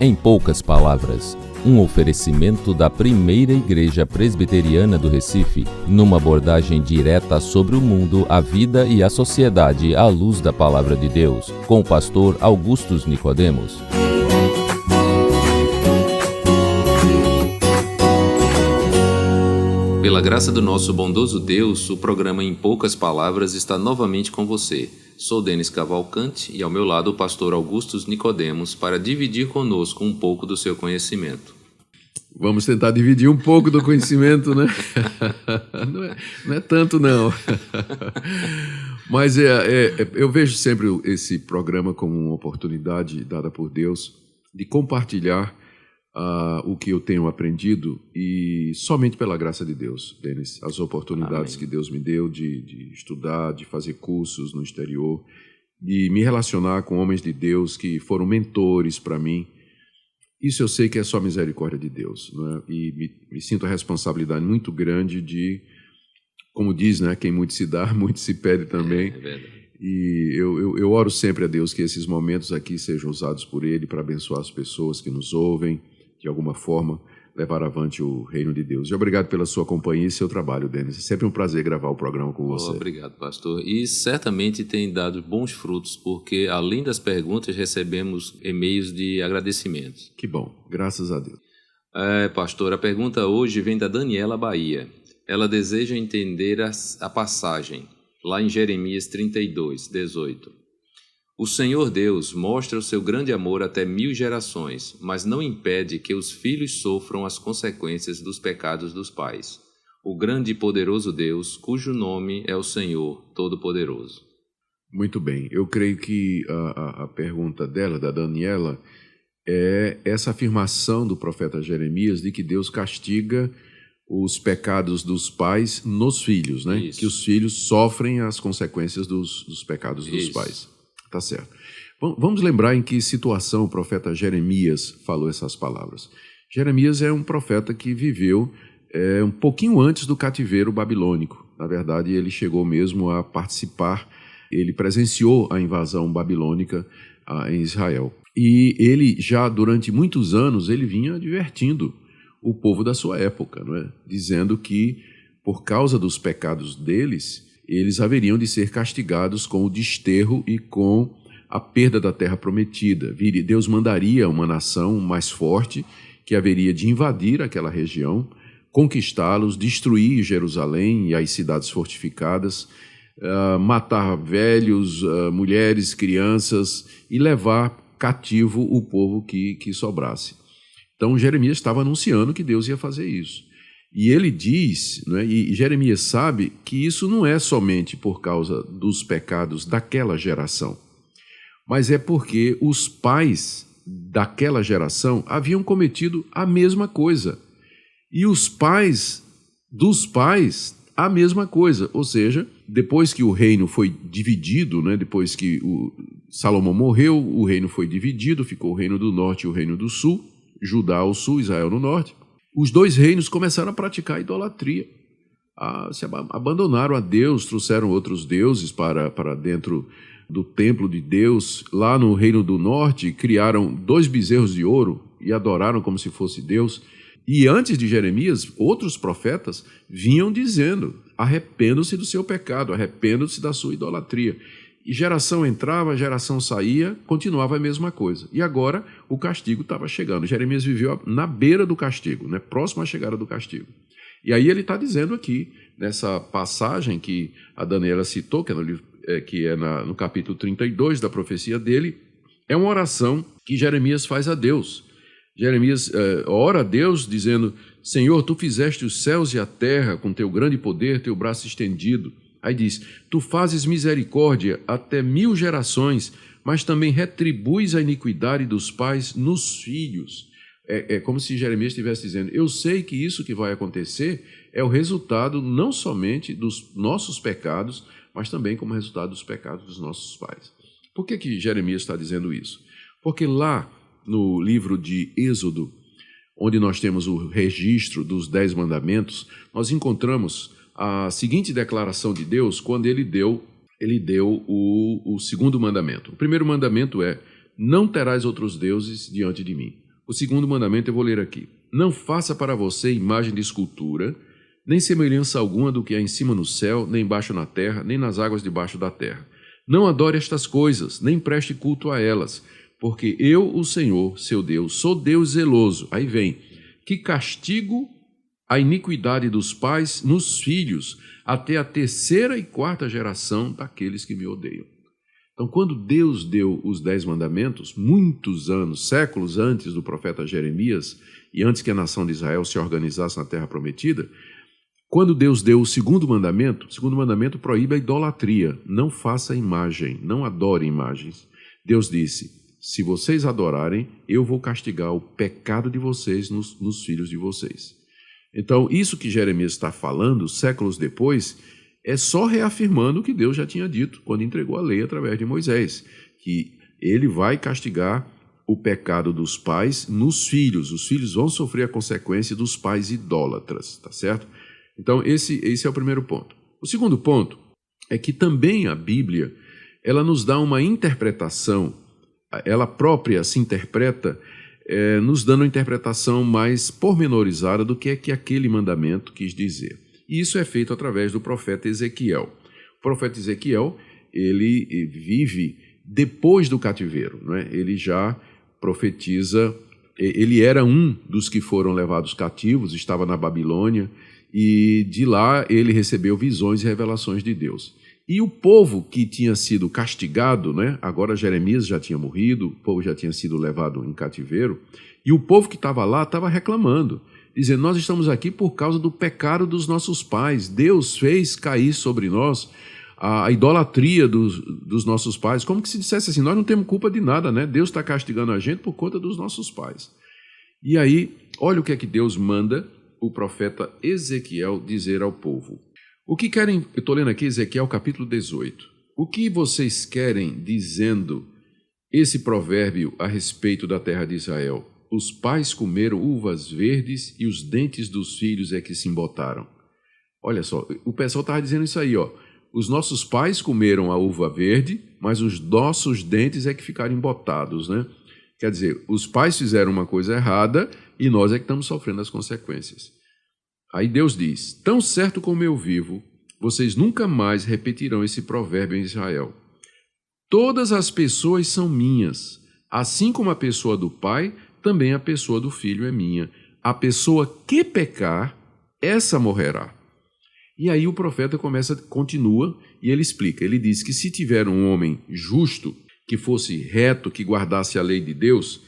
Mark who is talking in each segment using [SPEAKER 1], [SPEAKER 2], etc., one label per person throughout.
[SPEAKER 1] Em poucas palavras, um oferecimento da primeira igreja presbiteriana do Recife, numa abordagem direta sobre o mundo, a vida e a sociedade à luz da palavra de Deus, com o pastor Augustus Nicodemos. Pela graça do nosso bondoso Deus, o programa Em Poucas Palavras está novamente com você. Sou Denis Cavalcante e ao meu lado o pastor Augustus Nicodemos para dividir conosco um pouco do seu conhecimento.
[SPEAKER 2] Vamos tentar dividir um pouco do conhecimento, né? Não é tanto, não. Mas eu vejo sempre esse programa como uma oportunidade dada por Deus de compartilhar o que eu tenho aprendido e somente pela graça de Deus, Denis, as oportunidades
[SPEAKER 1] Amém.
[SPEAKER 2] que Deus me deu de estudar, de fazer cursos no exterior, de me relacionar com homens de Deus que foram mentores para mim. Isso eu sei que é só misericórdia de Deus, né? E me sinto a responsabilidade muito grande de, como diz, né, quem muito se dá, muito se pede também.
[SPEAKER 1] É verdade.
[SPEAKER 2] E eu oro sempre a Deus que esses momentos aqui sejam usados por Ele para abençoar as pessoas que nos ouvem, de alguma forma, levar avante o reino de Deus. E obrigado pela sua companhia e seu trabalho, Denis. É sempre um prazer gravar o programa com você.
[SPEAKER 1] Obrigado, pastor. E certamente tem dado bons frutos, porque além das perguntas, recebemos e-mails de agradecimentos.
[SPEAKER 2] Que bom, graças a Deus.
[SPEAKER 1] Pastor, a pergunta hoje vem da Daniela Bahia. Ela deseja entender a passagem, lá em Jeremias 32, 18. O Senhor Deus mostra o seu grande amor até 1000 gerações, mas não impede que os filhos sofram as consequências dos pecados dos pais. O grande e poderoso Deus, cujo nome é o Senhor Todo-Poderoso.
[SPEAKER 2] Muito bem. Eu creio que a pergunta dela, da Daniela, é essa afirmação do profeta Jeremias de que Deus castiga os pecados dos pais nos filhos, né?
[SPEAKER 1] Isso.
[SPEAKER 2] Que os filhos sofrem as consequências dos pecados dos pais. Tá certo. Vamos lembrar em que situação o profeta Jeremias falou essas palavras. Jeremias é um profeta que viveu um pouquinho antes do cativeiro babilônico. Na verdade, ele chegou mesmo a participar, ele presenciou a invasão babilônica em Israel. E ele já, durante muitos anos, ele vinha advertindo o povo da sua época, não é? Dizendo que, por causa dos pecados deles, eles haveriam de ser castigados com o desterro e com a perda da terra prometida. Deus mandaria uma nação mais forte que haveria de invadir aquela região, conquistá-los, destruir Jerusalém e as cidades fortificadas, matar velhos, mulheres, crianças e levar cativo o povo que sobrasse. Então Jeremias estava anunciando que Deus ia fazer isso. E ele diz, né, e Jeremias sabe que isso não é somente por causa dos pecados daquela geração, mas é porque os pais daquela geração haviam cometido a mesma coisa. E os pais dos pais, a mesma coisa. Ou seja, depois que o reino foi dividido, né, depois que Salomão morreu, o reino foi dividido, ficou o reino do norte e o reino do sul, Judá ao sul, Israel no norte. Os dois reinos começaram a praticar idolatria, se abandonaram a Deus, trouxeram outros deuses para dentro do templo de Deus. Lá no reino do norte, criaram 2 bezerros de ouro e adoraram como se fosse Deus. E antes de Jeremias, outros profetas vinham dizendo: arrependam-se do seu pecado, arrependam-se da sua idolatria. E geração entrava, geração saía, continuava a mesma coisa. E agora o castigo estava chegando. Jeremias viveu na beira do castigo, né? Próximo à chegada do castigo. E aí ele está dizendo aqui, nessa passagem que a Daniela citou, que é no capítulo 32 da profecia dele, é uma oração que Jeremias faz a Deus. Jeremias ora a Deus dizendo: Senhor, tu fizeste os céus e a terra com teu grande poder, teu braço estendido. Aí diz: tu fazes misericórdia até 1000 gerações, mas também retribuis a iniquidade dos pais nos filhos. É como se Jeremias estivesse dizendo: eu sei que isso que vai acontecer é o resultado não somente dos nossos pecados, mas também como resultado dos pecados dos nossos pais. Por que Jeremias está dizendo isso? Porque lá no livro de Êxodo, onde nós temos o registro dos 10 mandamentos, nós encontramos a seguinte declaração de Deus quando ele deu o segundo mandamento. O primeiro mandamento é: não terás outros deuses diante de mim. O segundo mandamento eu vou ler aqui. Não faça para você imagem de escultura, nem semelhança alguma do que há em cima no céu, nem embaixo na terra, nem nas águas debaixo da terra. Não adore estas coisas, nem preste culto a elas, porque eu, o Senhor, seu Deus, sou Deus zeloso. Aí vem, que castigo a iniquidade dos pais nos filhos, até a terceira e quarta geração daqueles que me odeiam. Então, quando Deus deu os 10 mandamentos, muitos anos, séculos antes do profeta Jeremias, e antes que a nação de Israel se organizasse na terra prometida, quando Deus deu o segundo mandamento proíbe a idolatria, não faça imagem, não adore imagens. Deus disse, se vocês adorarem, eu vou castigar o pecado de vocês nos filhos de vocês. Então, isso que Jeremias está falando, séculos depois, é só reafirmando o que Deus já tinha dito quando entregou a lei através de Moisés, que ele vai castigar o pecado dos pais nos filhos. Os filhos vão sofrer a consequência dos pais idólatras, tá certo? Então, esse é o primeiro ponto. O segundo ponto é que também a Bíblia, ela nos dá uma interpretação, ela própria se interpreta, nos dando uma interpretação mais pormenorizada do que é que aquele mandamento quis dizer. E isso é feito através do profeta Ezequiel. O profeta Ezequiel, ele vive depois do cativeiro, não é? Ele já profetiza, ele era um dos que foram levados cativos, estava na Babilônia, e de lá ele recebeu visões e revelações de Deus. E o povo que tinha sido castigado, né? Agora Jeremias já tinha morrido, o povo já tinha sido levado em cativeiro, e o povo que estava lá estava reclamando, dizendo, nós estamos aqui por causa do pecado dos nossos pais, Deus fez cair sobre nós a idolatria dos nossos pais, como que se dissesse assim, nós não temos culpa de nada, né? Deus está castigando a gente por conta dos nossos pais. E aí, olha o que é que Deus manda o profeta Ezequiel dizer ao povo. O que querem, eu estou lendo aqui Ezequiel capítulo 18, o que vocês querem dizendo esse provérbio a respeito da terra de Israel? Os pais comeram uvas verdes e os dentes dos filhos é que se embotaram. Olha só, o pessoal estava dizendo isso aí, ó. Os nossos pais comeram a uva verde, mas os nossos dentes é que ficaram embotados, né? Quer dizer, os pais fizeram uma coisa errada e nós é que estamos sofrendo as consequências. Aí Deus diz, tão certo como eu vivo, vocês nunca mais repetirão esse provérbio em Israel. Todas as pessoas são minhas, assim como a pessoa do pai, também a pessoa do filho é minha. A pessoa que pecar, essa morrerá. E aí o profeta continua e ele explica. Ele diz que se tiver um homem justo, que fosse reto, que guardasse a lei de Deus,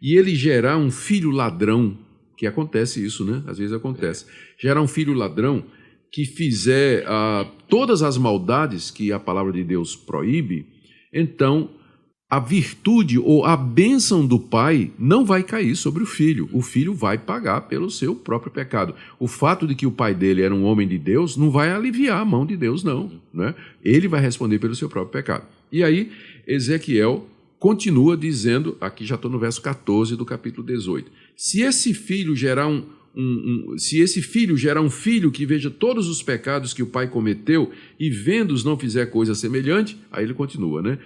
[SPEAKER 2] e ele gerar um filho ladrão, que acontece isso, né? Às vezes acontece. Gerar um filho ladrão que fizer todas as maldades que a palavra de Deus proíbe, então a virtude ou a bênção do pai não vai cair sobre o filho vai pagar pelo seu próprio pecado. O fato de que o pai dele era um homem de Deus não vai aliviar a mão de Deus, não, né? Ele vai responder pelo seu próprio pecado. E aí Ezequiel continua dizendo, aqui já estou no verso 14 do capítulo 18, se esse filho gerar um filho que veja todos os pecados que o pai cometeu e vendo-os não fizer coisa semelhante, aí ele continua, né?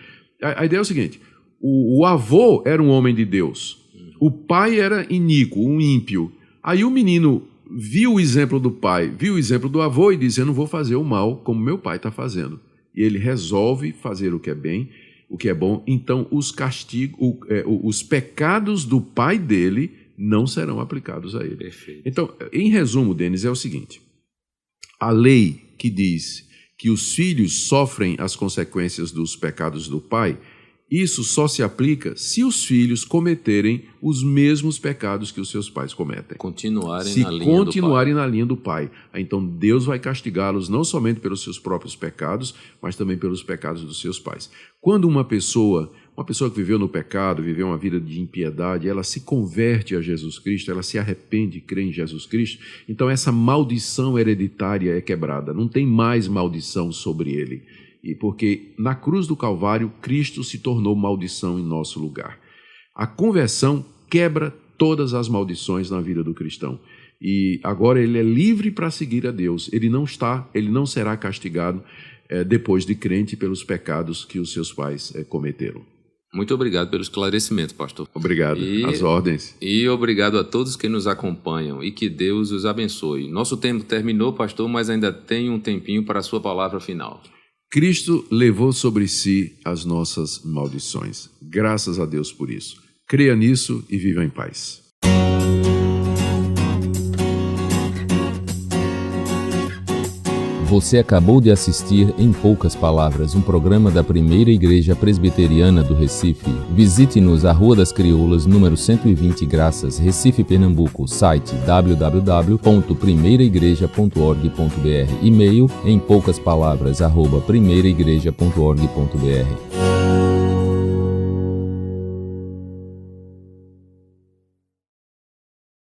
[SPEAKER 2] A ideia é o seguinte, o avô era um homem de Deus, o pai era iníquo, um ímpio. Aí o menino viu o exemplo do pai, viu o exemplo do avô e disse, eu não vou fazer o mal como meu pai está fazendo. E ele resolve fazer o que é bem, o que é bom, então os pecados do pai dele não serão aplicados a ele.
[SPEAKER 1] Perfeito.
[SPEAKER 2] Então, em resumo, Denis, é o seguinte, a lei que diz que os filhos sofrem as consequências dos pecados do pai, isso só se aplica se os filhos cometerem os mesmos pecados que os seus pais cometem. Continuarem na linha do pai. Então Deus vai castigá-los não somente pelos seus próprios pecados, mas também pelos pecados dos seus pais. Quando uma pessoa que viveu no pecado, viveu uma vida de impiedade, ela se converte a Jesus Cristo, ela se arrepende e crê em Jesus Cristo, então essa maldição hereditária é quebrada, não tem mais maldição sobre ele. E porque na cruz do Calvário, Cristo se tornou maldição em nosso lugar. A conversão quebra todas as maldições na vida do cristão. E agora ele é livre para seguir a Deus. Ele não será castigado depois de crente pelos pecados que os seus pais cometeram.
[SPEAKER 1] Muito obrigado pelo esclarecimento, pastor.
[SPEAKER 2] Obrigado. As ordens.
[SPEAKER 1] E obrigado a todos que nos acompanham e que Deus os abençoe. Nosso tempo terminou, pastor, mas ainda tem um tempinho para a sua palavra final.
[SPEAKER 2] Cristo levou sobre si as nossas maldições. Graças a Deus por isso. Creia nisso e viva em paz.
[SPEAKER 3] Você acabou de assistir Em Poucas Palavras, um programa da Primeira Igreja Presbiteriana do Recife. Visite-nos à Rua das Crioulas, número 120 Graças, Recife, Pernambuco. Site www.primeiraigreja.org.br. E-mail empoucaspalavras@primeiraigreja.org.br.